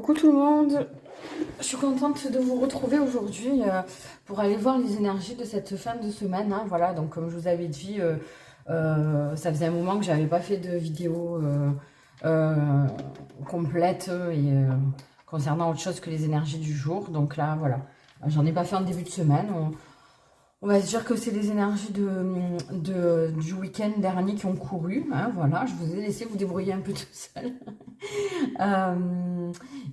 Coucou tout le monde, je suis contente de vous retrouver aujourd'hui pour aller voir les énergies de cette fin de semaine. Hein. Voilà, donc comme je vous avais dit, ça faisait un moment que j'avais pas fait de vidéo complète et concernant autre chose que les énergies du jour. Donc là, voilà, j'en ai pas fait en début de semaine. On va se dire que c'est les énergies du week-end dernier qui ont couru. Hein, voilà, je vous ai laissé vous débrouiller un peu tout seul.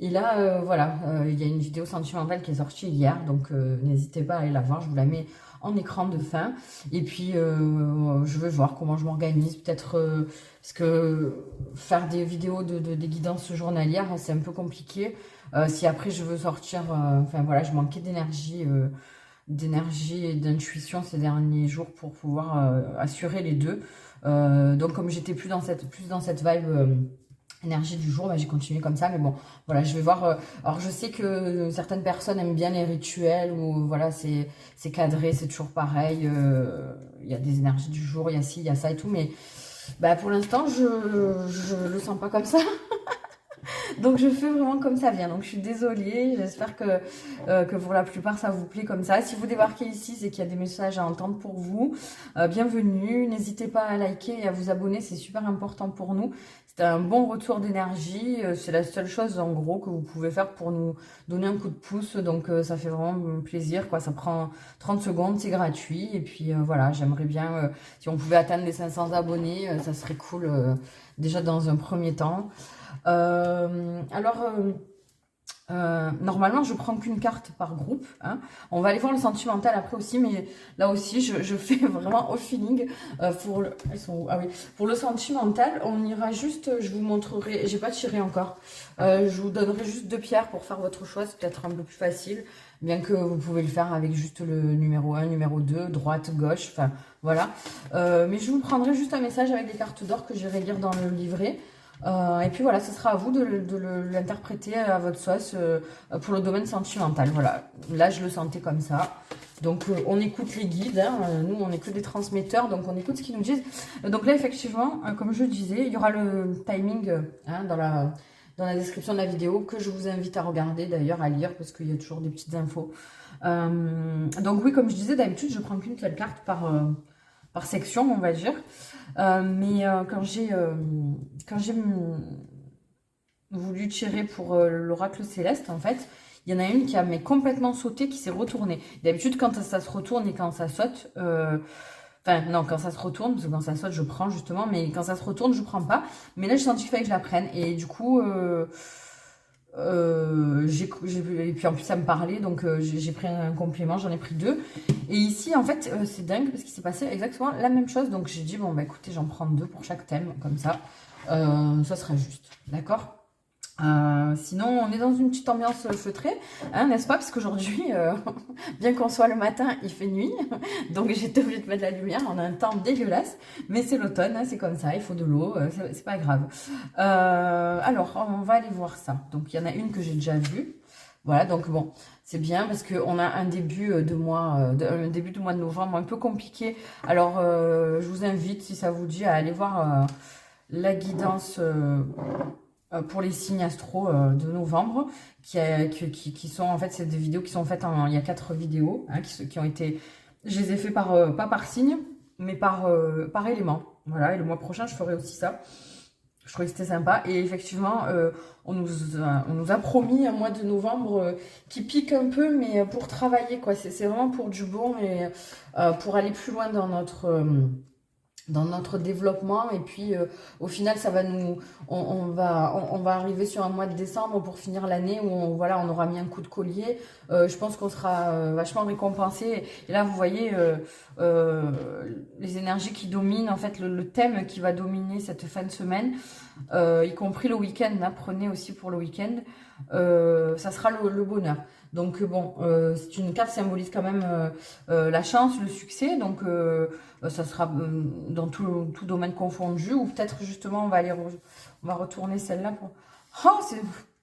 Et là, voilà, il y a une vidéo sentimentale qui est sortie hier, donc n'hésitez pas à aller la voir, je vous la mets en écran de fin. Et puis, je vais voir comment je m'organise, peut-être, parce que faire des vidéos des guidances journalières, c'est un peu compliqué. Si après je veux sortir, enfin voilà, je manquais d'énergie et d'intuition ces derniers jours pour pouvoir assurer les deux. Donc comme j'étais plus dans cette vibe énergie du jour, bah, j'ai continué comme ça, mais bon, voilà, je vais voir. Alors je sais que certaines personnes aiment bien les rituels où voilà, c'est cadré, c'est toujours pareil. Il y a des énergies du jour, il y a ci, il y a ça et tout, mais bah, pour l'instant, je le sens pas comme ça. Donc je fais vraiment comme ça vient. Donc je suis désolée, j'espère que pour la plupart ça vous plaît comme ça. Si vous débarquez ici, c'est qu'il y a des messages à entendre pour vous. Bienvenue, n'hésitez pas à liker et à vous abonner, c'est super important pour nous. C'est un bon retour d'énergie, c'est la seule chose en gros que vous pouvez faire pour nous donner un coup de pouce. Donc ça fait vraiment plaisir, quoi. Ça prend 30 secondes, c'est gratuit. Et puis voilà, j'aimerais bien, si on pouvait atteindre les 500 abonnés, ça serait cool déjà dans un premier temps. Normalement, je prends qu'une carte par groupe. Hein. On va aller voir le sentimental après aussi, mais là aussi, je fais vraiment au feeling. Ils sont où? Ah oui. Pour le sentimental, on ira juste, je vous montrerai, j'ai pas tiré encore. Je vous donnerai juste 2 pierres pour faire votre choix, c'est peut-être un peu plus facile, bien que vous pouvez le faire avec juste le numéro 1, numéro 2, droite, gauche, enfin voilà. Mais je vous prendrai juste un message avec des cartes d'or que j'irai lire dans le livret. Et puis voilà, ce sera à vous de l'interpréter à votre sauce pour le domaine sentimental. Voilà, là je le sentais comme ça. Donc on écoute les guides, hein. Nous on n'est que des transmetteurs, donc on écoute ce qu'ils nous disent. Donc là effectivement, comme je disais, il y aura le timing hein, dans la description de la vidéo que je vous invite à regarder d'ailleurs, à lire parce qu'il y a toujours des petites infos. Donc oui, comme je disais, d'habitude je prends qu'une seule carte par section, on va dire. Mais quand j'ai voulu tirer pour l'oracle céleste, en fait, il y en a une qui a complètement sauté, qui s'est retournée. D'habitude, quand ça se retourne et quand ça saute, enfin non, quand ça se retourne, parce que quand ça saute, je prends justement, mais quand ça se retourne, je prends pas. Mais là, j'ai senti qu'il fallait que je la prenne. Et du coup, et puis en plus ça me parlait, donc j'ai pris un complément, j'en ai pris 2. Et ici en fait c'est dingue parce qu'il s'est passé exactement la même chose, donc j'ai dit bon bah écoutez, j'en prends 2 pour chaque thème, comme ça sera juste, d'accord. Sinon on est dans une petite ambiance feutrée, hein, n'est-ce pas, parce qu'aujourd'hui bien qu'on soit le matin, il fait nuit, donc j'étais obligée de mettre la lumière. On a un temps dégueulasse, mais c'est l'automne, hein, c'est comme ça, il faut de l'eau, c'est pas grave. Alors on va aller voir ça. Donc il y en a une que j'ai déjà vue, voilà, donc bon, c'est bien parce qu'on a un début de mois de novembre un peu compliqué. Alors je vous invite, si ça vous dit, à aller voir la guidance pour les signes astro de novembre, qui sont en fait, c'est des vidéos qui sont faites il y a 4 vidéos hein, qui ont été, je les ai fait pas par signe, mais par élément. Voilà, et le mois prochain je ferai aussi ça. Je trouvais que c'était sympa. Et effectivement, on nous a promis un mois de novembre qui pique un peu, mais pour travailler, quoi. C'est vraiment pour du bon et pour aller plus loin dans notre développement. Et puis au final ça va on va arriver sur un mois de décembre pour finir l'année où voilà, on aura mis un coup de collier. Je pense qu'on sera vachement récompensé. Et là vous voyez les énergies qui dominent, en fait le thème qui va dominer cette fin de semaine, y compris le week-end, hein, prenez aussi pour le week-end, ça sera le bonheur. Donc bon, c'est une carte symbolise quand même la chance, le succès, donc ça sera dans tout domaine confondu, ou peut-être justement on va retourner celle-là pour... Oh,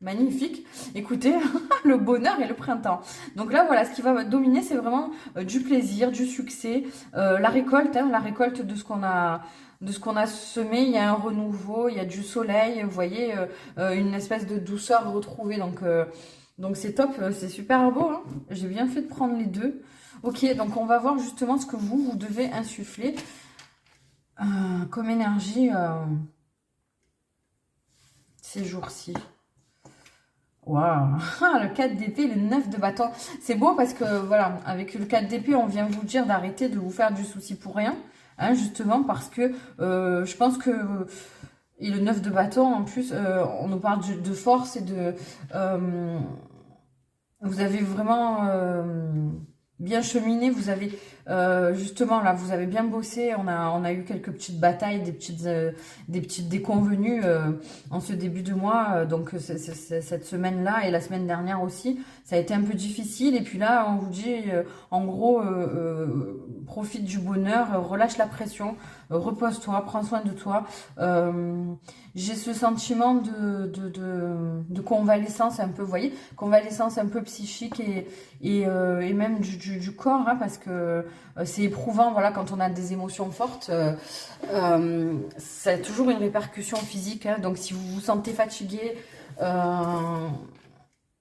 Magnifique. Écoutez, le bonheur et le printemps. Donc là, voilà, ce qui va dominer, c'est vraiment du plaisir, du succès, la récolte de ce qu'on a semé. Il y a un renouveau, il y a du soleil, vous voyez, une espèce de douceur retrouvée. Donc c'est top, c'est super beau, hein. J'ai bien fait de prendre les deux. Ok, donc on va voir justement ce que vous devez insuffler comme énergie ces jours-ci. Waouh, le 4 d'épée, le 9 de bâton. C'est beau parce que, voilà, avec le 4 d'épée, on vient vous dire d'arrêter de vous faire du souci pour rien. Hein, justement, parce que je pense que... et le 9 de bâton, en plus, on nous parle de force et de... vous avez vraiment bien cheminé, vous avez justement là, vous avez bien bossé, on a eu quelques petites batailles, des petites déconvenues en ce début de mois, donc cette semaine-là et la semaine dernière aussi, ça a été un peu difficile, et puis là on vous dit en gros profite du bonheur, relâche la pression, repose-toi, prends soin de toi. J'ai ce sentiment de convalescence un peu, vous voyez, convalescence un peu psychique et même du corps, hein, parce que c'est éprouvant, voilà, quand on a des émotions fortes, ça a toujours une répercussion physique, hein, donc si vous vous sentez fatigué,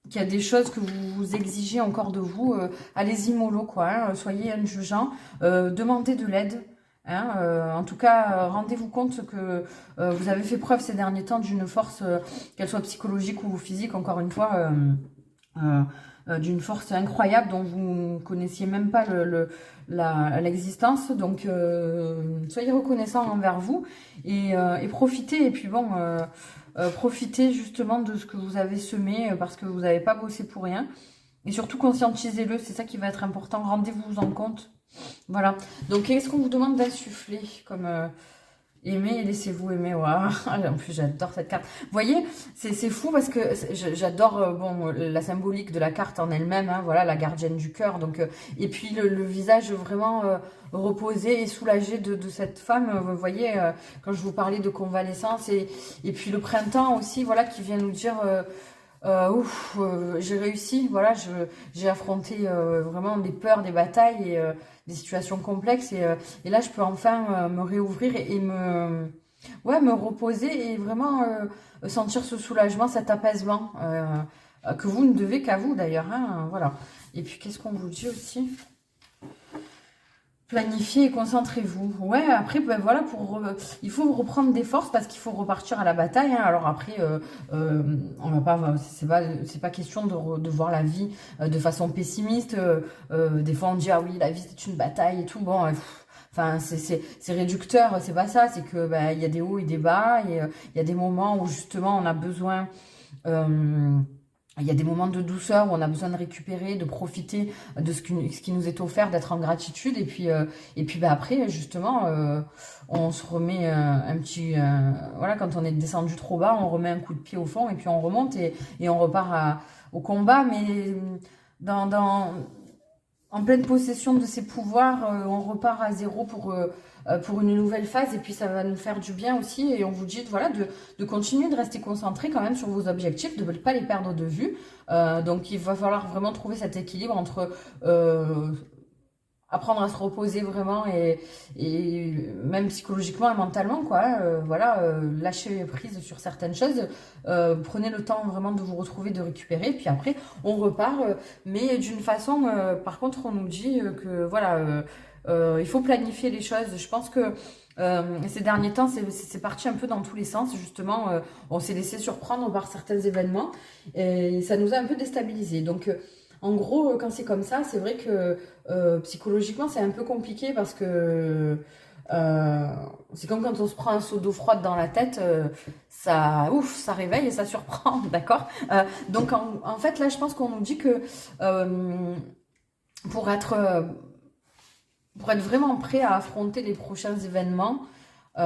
qu'il y a des choses que vous exigez encore de vous, allez-y mollo, quoi, hein, soyez indulgents, demandez de l'aide. Hein, en tout cas, rendez-vous compte que vous avez fait preuve ces derniers temps d'une force, qu'elle soit psychologique ou physique, encore une fois, d'une force incroyable dont vous ne connaissiez même pas l'existence. Donc, soyez reconnaissants envers vous et profitez. Et puis bon, profitez justement de ce que vous avez semé parce que vous n'avez pas bossé pour rien. Et surtout, conscientisez-le, c'est ça qui va être important. Rendez-vous en compte. Voilà. Donc, qu'est-ce qu'on vous demande d'insuffler comme aimer et laissez-vous aimer. Waouh. En plus, j'adore cette carte. Vous voyez, c'est fou parce que j'adore bon, la symbolique de la carte en elle-même. Hein, voilà, la gardienne du cœur. Donc, et puis, le visage vraiment reposé et soulagé de cette femme. Vous voyez, quand je vous parlais de convalescence et puis le printemps aussi, voilà, qui vient nous dire... ouf, j'ai réussi, voilà, j'ai affronté vraiment des peurs, des batailles et des situations complexes et là je peux enfin me réouvrir et me reposer et vraiment sentir ce soulagement, cet apaisement que vous ne devez qu'à vous d'ailleurs, hein, voilà. Et puis qu'est-ce qu'on vous dit aussi? Planifiez et concentrez-vous. Ouais, après, ben voilà, il faut reprendre des forces parce qu'il faut repartir à la bataille. Hein. Alors après, on va pas, c'est pas question de voir la vie de façon pessimiste. Des fois, on dit ah oui, la vie c'est une bataille et tout. Bon, enfin, c'est réducteur. C'est pas ça. C'est que ben, il y a des hauts et des bas et il y a des moments où justement on a besoin. Il y a des moments de douceur où on a besoin de récupérer, de profiter de ce qui nous est offert, d'être en gratitude. Et puis bah après, justement, on se remet un petit... voilà, quand on est descendu trop bas, on remet un coup de pied au fond et puis on remonte et on repart au combat. Mais en pleine possession de ses pouvoirs, on repart à zéro pour une nouvelle phase et puis ça va nous faire du bien aussi et on vous dit voilà, de continuer de rester concentré quand même sur vos objectifs, de ne pas les perdre de vue. Donc il va falloir vraiment trouver cet équilibre entre apprendre à se reposer vraiment et même psychologiquement et mentalement quoi, voilà, lâcher prise sur certaines choses, prenez le temps vraiment de vous retrouver, de récupérer, puis après on repart, mais d'une façon, par contre on nous dit que voilà, il faut planifier les choses. Je pense que ces derniers temps, c'est parti un peu dans tous les sens. Justement, on s'est laissé surprendre par certains événements et ça nous a un peu déstabilisés. Donc, en gros, quand c'est comme ça, c'est vrai que psychologiquement, c'est un peu compliqué parce que c'est comme quand on se prend un seau d'eau froide dans la tête, ça réveille et ça surprend, d'accord. Donc, en fait, là, je pense qu'on nous dit que pour être vraiment prêt à affronter les prochains événements, il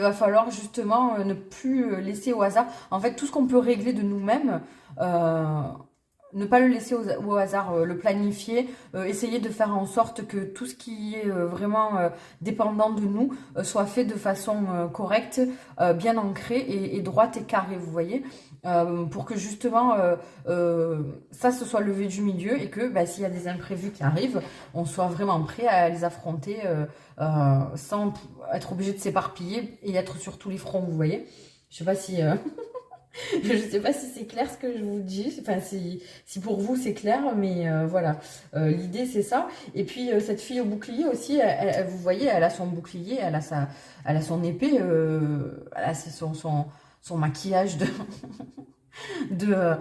va falloir justement ne plus laisser au hasard. En fait, tout ce qu'on peut régler de nous-mêmes, ne pas le laisser au hasard, le planifier, essayer de faire en sorte que tout ce qui est vraiment dépendant de nous soit fait de façon correcte, bien ancrée et droite et carrée, vous voyez, pour que justement ça se soit levé du milieu et que bah, s'il y a des imprévus qui arrivent, on soit vraiment prêt à les affronter sans être obligé de s'éparpiller et être sur tous les fronts, vous voyez. Je sais pas si je ne sais pas si c'est clair ce que je vous dis, enfin si pour vous c'est clair, mais voilà, l'idée c'est ça. Et puis cette fille au bouclier aussi, vous voyez, elle a son bouclier, elle a son épée, elle a son maquillage de,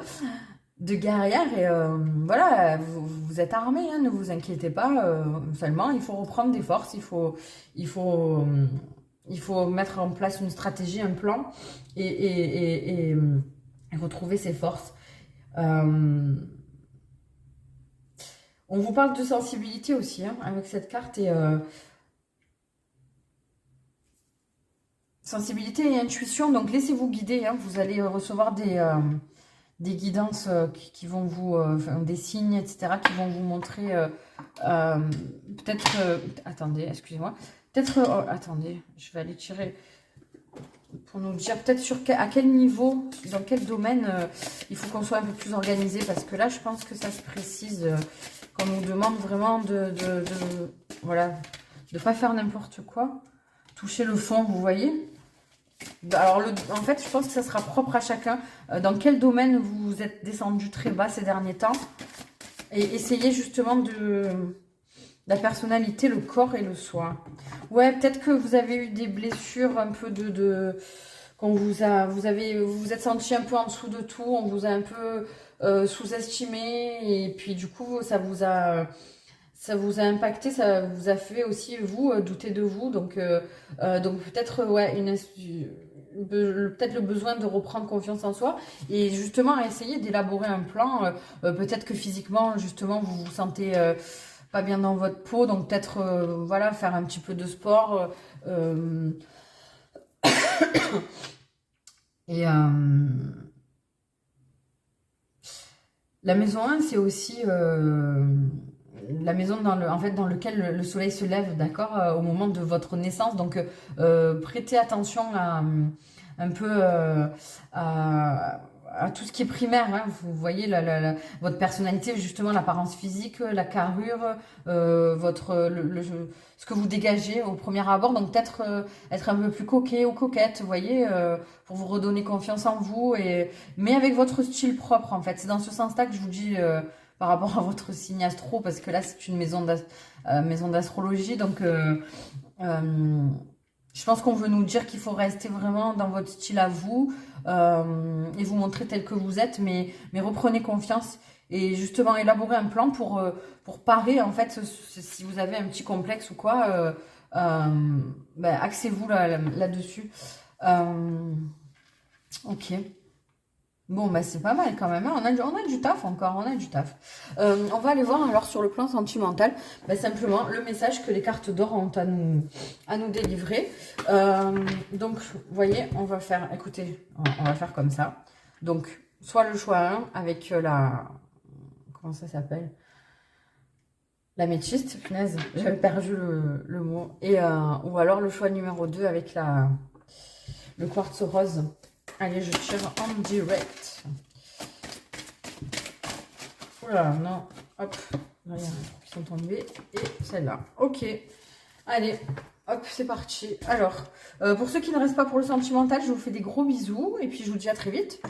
de guerrière et voilà, vous êtes armés, hein, ne vous inquiétez pas, seulement il faut reprendre des forces, il faut, il faut mettre en place une stratégie, un plan et retrouver ses forces. On vous parle de sensibilité aussi hein, avec cette carte et sensibilité et intuition, donc laissez-vous guider, hein, vous allez recevoir des guidances qui vont vous, enfin, des signes, etc., qui vont vous montrer, peut-être, attendez, excusez-moi, peut-être, attendez, je vais aller tirer pour nous dire peut-être à quel niveau, dans quel domaine il faut qu'on soit un peu plus organisé, parce que là, je pense que ça se précise, qu'on nous demande vraiment voilà, de pas faire n'importe quoi, toucher le fond, vous voyez. Alors, en fait, je pense que ça sera propre à chacun. Dans quel domaine vous êtes descendu très bas ces derniers temps. Et essayez justement de la personnalité, le corps et le soi. Ouais, peut-être que vous avez eu des blessures un peu quand vous vous êtes senti un peu en dessous de tout. On vous a un peu sous-estimé. Et puis, du coup, ça vous a impacté, ça vous a fait aussi, vous, douter de vous. Donc peut-être, ouais, peut-être le besoin de reprendre confiance en soi et justement essayer d'élaborer un plan. Peut-être que physiquement, justement, vous vous sentez pas bien dans votre peau. Donc peut-être, voilà, faire un petit peu de sport. Et la maison 1, c'est aussi la maison en fait, dans laquelle le soleil se lève, d'accord, au moment de votre naissance. Donc, prêtez attention un peu à tout ce qui est primaire. Hein. Vous voyez votre personnalité, justement, l'apparence physique, la carrure, ce que vous dégagez au premier abord. Donc, peut-être être un peu plus coquet ou coquette, vous voyez, pour vous redonner confiance en vous, mais avec votre style propre, en fait. C'est dans ce sens-là que je vous dis par rapport à votre signe astro, parce que là, c'est une maison d'astrologie. Donc, je pense qu'on veut nous dire qu'il faut rester vraiment dans votre style à vous et vous montrer tel que vous êtes, mais reprenez confiance et justement élaborer un plan pour parer, en fait, si vous avez un petit complexe ou quoi, axez-vous là-dessus. Ok. Bon, bah c'est pas mal quand même, hein. On a du taf encore, on a du taf. On va aller voir alors sur le plan sentimental, simplement le message que les cartes d'or ont à nous délivrer. Donc, vous voyez, on va faire, écoutez, on va faire comme ça. Donc, soit le choix 1 avec comment ça s'appelle? L'améthyste, punaise, j'avais perdu le mot. Ou alors le choix numéro 2 avec le quartz rose. Allez, je tire en direct. Oula, non. Hop. Là, il y en a qui sont tombés. Et celle-là. Ok. Allez. Hop, c'est parti. Alors, pour ceux qui ne restent pas pour le sentimental, je vous fais des gros bisous. Et puis, je vous dis à très vite.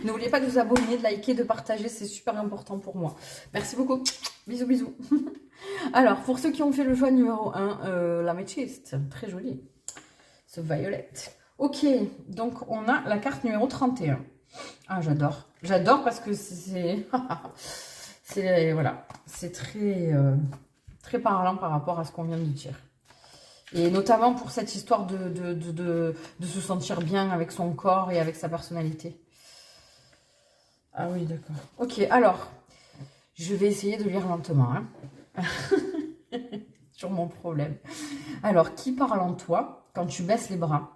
N'oubliez pas de vous abonner, de liker, de partager. C'est super important pour moi. Merci beaucoup. Bisous, bisous. Alors, pour ceux qui ont fait le choix numéro 1, l'améthyste. Très jolie. Ce violet. Ok, donc on a la carte numéro 31. Ah, j'adore. J'adore parce que c'est... voilà, c'est très, très parlant par rapport à ce qu'on vient de dire. Et notamment pour cette histoire de se sentir bien avec son corps et avec sa personnalité. Ah oui, d'accord. Ok, alors, je vais essayer de lire lentement. Hein. Sur mon problème. Alors, qui parle en toi quand tu baisses les bras?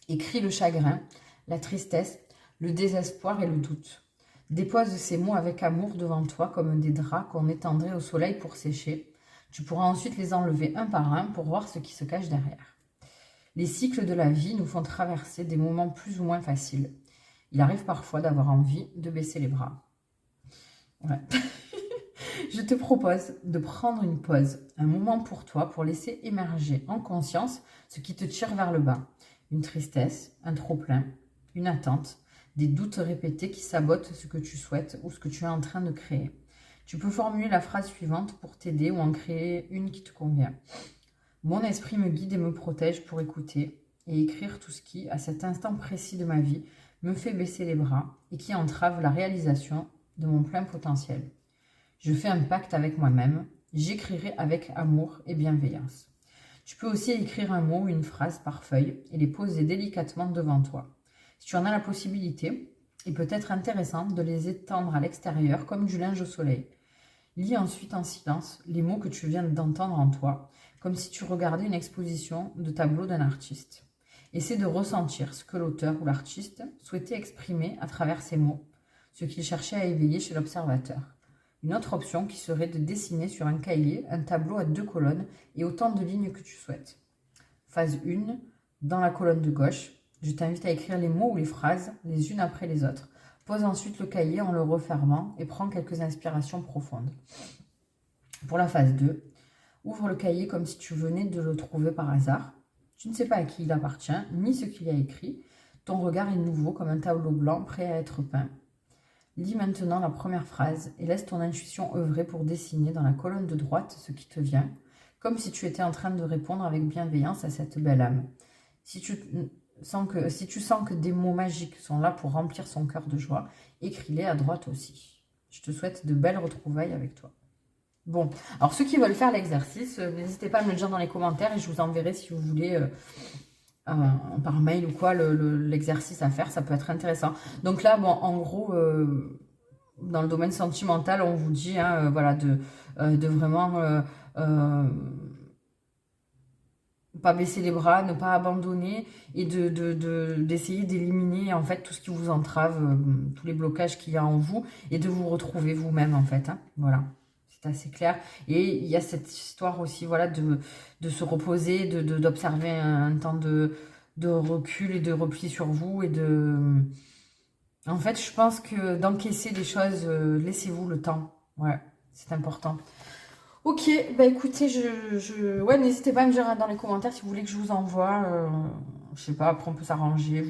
Écrit le chagrin, la tristesse, le désespoir et le doute. Dépose ces mots avec amour devant toi comme des draps qu'on étendrait au soleil pour sécher. Tu pourras ensuite les enlever un par un pour voir ce qui se cache derrière. Les cycles de la vie nous font traverser des moments plus ou moins faciles. Il arrive parfois d'avoir envie de baisser les bras. Ouais. Je te propose de prendre une pause, un moment pour toi, pour laisser émerger en conscience ce qui te tire vers le bas. Une tristesse, un trop-plein, une attente, des doutes répétés qui sabotent ce que tu souhaites ou ce que tu es en train de créer. Tu peux formuler la phrase suivante pour t'aider ou en créer une qui te convient. Mon esprit me guide et me protège pour écouter et écrire tout ce qui, à cet instant précis de ma vie, me fait baisser les bras et qui entrave la réalisation de mon plein potentiel. Je fais un pacte avec moi-même, j'écrirai avec amour et bienveillance. Tu peux aussi écrire un mot ou une phrase par feuille et les poser délicatement devant toi. Si tu en as la possibilité, il peut être intéressant de les étendre à l'extérieur comme du linge au soleil. Lis ensuite en silence les mots que tu viens d'entendre en toi, comme si tu regardais une exposition de tableaux d'un artiste. Essaie de ressentir ce que l'auteur ou l'artiste souhaitait exprimer à travers ces mots, ce qu'il cherchait à éveiller chez l'observateur. Une autre option qui serait de dessiner sur un cahier un tableau à 2 colonnes et autant de lignes que tu souhaites. Phase 1, dans la colonne de gauche, je t'invite à écrire les mots ou les phrases les unes après les autres. Pose ensuite le cahier en le refermant et prends quelques inspirations profondes. Pour la phase 2, ouvre le cahier comme si tu venais de le trouver par hasard. Tu ne sais pas à qui il appartient, ni ce qu'il y a écrit. Ton regard est nouveau comme un tableau blanc prêt à être peint. Lis maintenant la première phrase et laisse ton intuition œuvrer pour dessiner dans la colonne de droite ce qui te vient, comme si tu étais en train de répondre avec bienveillance à cette belle âme. Si tu sens que des mots magiques sont là pour remplir son cœur de joie, écris-les à droite aussi. Je te souhaite de belles retrouvailles avec toi. Bon, alors ceux qui veulent faire l'exercice, n'hésitez pas à me le dire dans les commentaires et je vous enverrai si vous voulez par mail ou quoi l'exercice à faire, ça peut être intéressant. Donc là, bon, en gros, dans le domaine sentimental, on vous dit voilà, de vraiment pas baisser les bras, ne pas abandonner et d'essayer d'éliminer en fait tout ce qui vous entrave, tous les blocages qu'il y a en vous et de vous retrouver vous-même en fait. Voilà. C'est assez clair. Et il y a cette histoire aussi, voilà, de se reposer, d'observer un temps de recul et de repli sur vous. Et en fait, je pense que d'encaisser des choses, laissez-vous le temps. Ouais, c'est important. Ok, bah écoutez, ouais, n'hésitez pas à me dire dans les commentaires si vous voulez que je vous envoie. Je sais pas, après on peut s'arranger,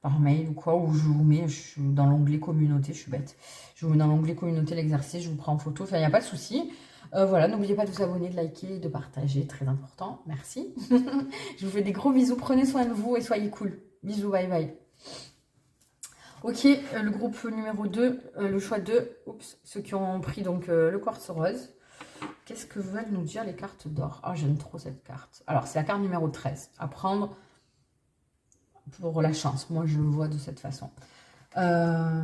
par mail ou quoi, ou je vous mets dans l'onglet communauté, je suis bête. Je vous mets dans l'onglet communauté l'exercice, je vous prends en photo, enfin il n'y a pas de souci. Voilà, n'oubliez pas de vous abonner, de liker, de partager, très important, merci. Je vous fais des gros bisous, prenez soin de vous et soyez cool. Bisous, bye bye. Ok, le groupe numéro 2, le choix 2, oups, ceux qui ont pris donc le quartz rose. Qu'est-ce que veulent nous dire les cartes d'or? Ah, j'aime trop cette carte. Alors, c'est la carte numéro 13, à prendre pour la chance. Moi, je le vois de cette façon. Ah,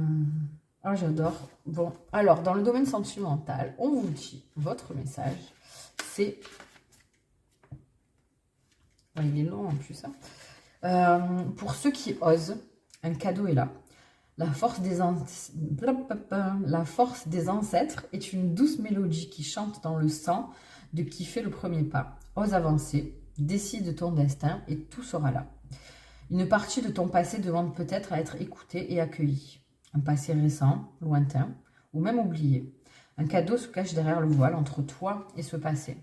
j'adore. Bon, alors, dans le domaine sentimental, on vous dit, votre message, c'est... Oh, il est long en plus, hein. Pour ceux qui osent, un cadeau est là. La force des ancêtres est une douce mélodie qui chante dans le sang de qui fait le premier pas. Ose avancer, décide ton destin et tout sera là. Une partie de ton passé demande peut-être à être écoutée et accueillie. Un passé récent, lointain ou même oublié. Un cadeau se cache derrière le voile entre toi et ce passé.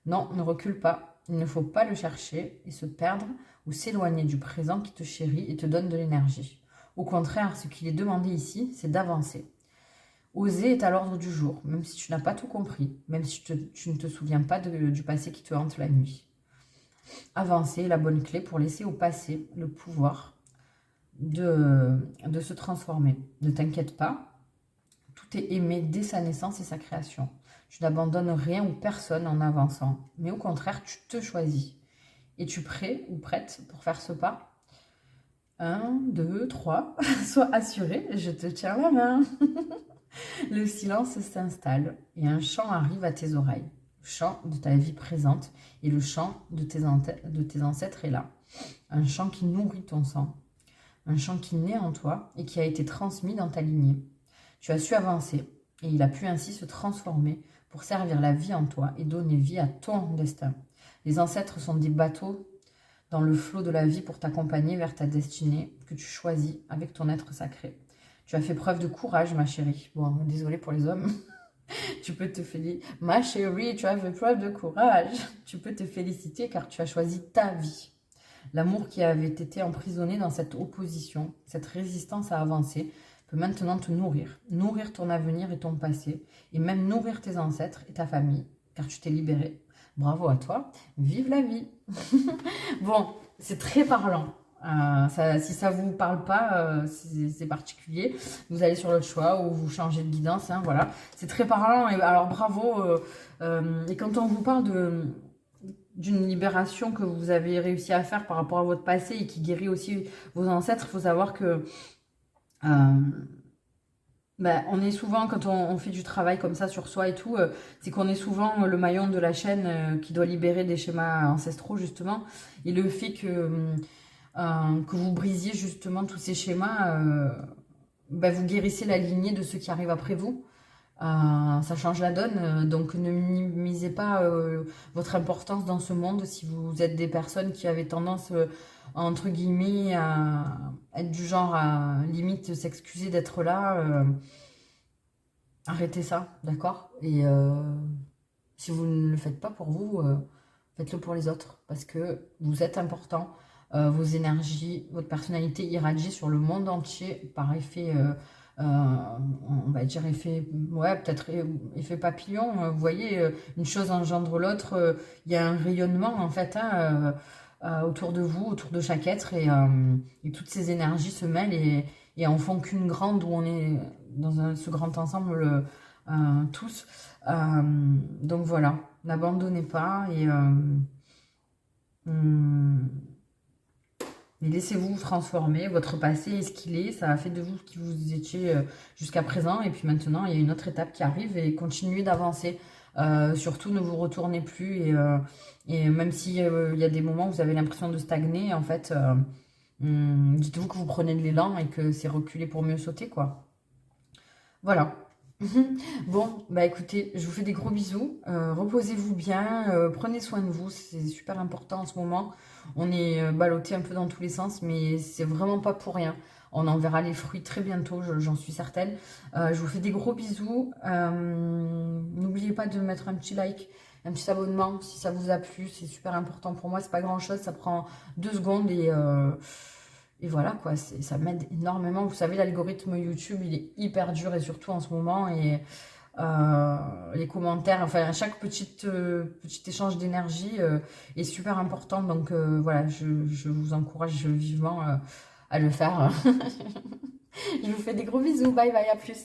Non, ne recule pas. Il ne faut pas le chercher et se perdre ou s'éloigner du présent qui te chérit et te donne de l'énergie. Au contraire, ce qu'il est demandé ici, c'est d'avancer. Oser est à l'ordre du jour, même si tu n'as pas tout compris, même si tu ne te souviens pas du passé qui te hante la nuit. Avancer est la bonne clé pour laisser au passé le pouvoir de se transformer. Ne t'inquiète pas, tout est aimé dès sa naissance et sa création. Tu n'abandonnes rien ou personne en avançant, mais au contraire, tu te choisis. Es-tu prêt ou prête pour faire ce pas ? 1, 2, 3, sois assuré, je te tiens la main. Le silence s'installe et un chant arrive à tes oreilles. Le chant de ta vie présente et le chant de tes ancêtres est là. Un chant qui nourrit ton sang. Un chant qui naît en toi et qui a été transmis dans ta lignée. Tu as su avancer et il a pu ainsi se transformer pour servir la vie en toi et donner vie à ton destin. Les ancêtres sont des bateaux dans le flot de la vie pour t'accompagner vers ta destinée que tu choisis avec ton être sacré. Tu as fait preuve de courage, ma chérie. Bon, désolée pour les hommes. Tu peux te féliciter. Ma chérie, tu as fait preuve de courage. Tu peux te féliciter car tu as choisi ta vie. L'amour qui avait été emprisonné dans cette opposition, cette résistance à avancer, peut maintenant te nourrir. Nourrir ton avenir et ton passé. Et même nourrir tes ancêtres et ta famille. Car tu t'es libéré. Bravo à toi. Vive la vie. Bon, c'est très parlant. Si ça vous parle pas, c'est particulier. Vous allez sur l'autre choix ou vous changez de guidance. Hein, voilà, c'est très parlant. Et alors bravo. Et quand on vous parle d'une libération que vous avez réussi à faire par rapport à votre passé et qui guérit aussi vos ancêtres, il faut savoir que on est souvent, quand on fait du travail comme ça sur soi et tout, c'est qu'on est souvent le maillon de la chaîne qui doit libérer des schémas ancestraux justement. Et le fait que vous brisiez justement tous ces schémas, vous guérissez la lignée de ceux qui arrivent après vous. Ça change la donne, donc ne minimisez pas votre importance dans ce monde si vous êtes des personnes qui avaient tendance, entre guillemets, à être du genre à limite s'excuser d'être là. Arrêtez ça, d'accord? Et si vous ne le faites pas pour vous, faites-le pour les autres, parce que vous êtes important. Vos énergies, votre personnalité irradie sur le monde entier par effet, on va dire effet, ouais, peut-être effet papillon. Vous voyez, une chose engendre l'autre. Il y a un rayonnement en fait autour de vous, autour de chaque être, et toutes ces énergies se mêlent et en font qu'une grande où on est dans ce grand ensemble tous. Donc voilà, n'abandonnez pas et laissez-vous transformer. Votre passé est ce qu'il est. Ça a fait de vous ce qui vous étiez jusqu'à présent. Et puis maintenant, il y a une autre étape qui arrive et continuez d'avancer. Surtout, ne vous retournez plus. Et même s'il y a des moments où vous avez l'impression de stagner, en fait, dites-vous que vous prenez de l'élan et que c'est reculer pour mieux sauter, quoi. Voilà. Bon, bah écoutez, je vous fais des gros bisous. Reposez-vous bien, prenez soin de vous, c'est super important en ce moment. On est ballotté un peu dans tous les sens, mais c'est vraiment pas pour rien. On en verra les fruits très bientôt, j'en suis certaine. Je vous fais des gros bisous. N'oubliez pas de mettre un petit like, un petit abonnement si ça vous a plu. C'est super important pour moi, c'est pas grand-chose, ça prend 2 secondes et voilà quoi, ça m'aide énormément. Vous savez, l'algorithme YouTube, il est hyper dur et surtout en ce moment. Et les commentaires, enfin chaque petit échange d'énergie est super important. Donc voilà, je vous encourage vivement à le faire. Je vous fais des gros bisous, bye bye, à plus.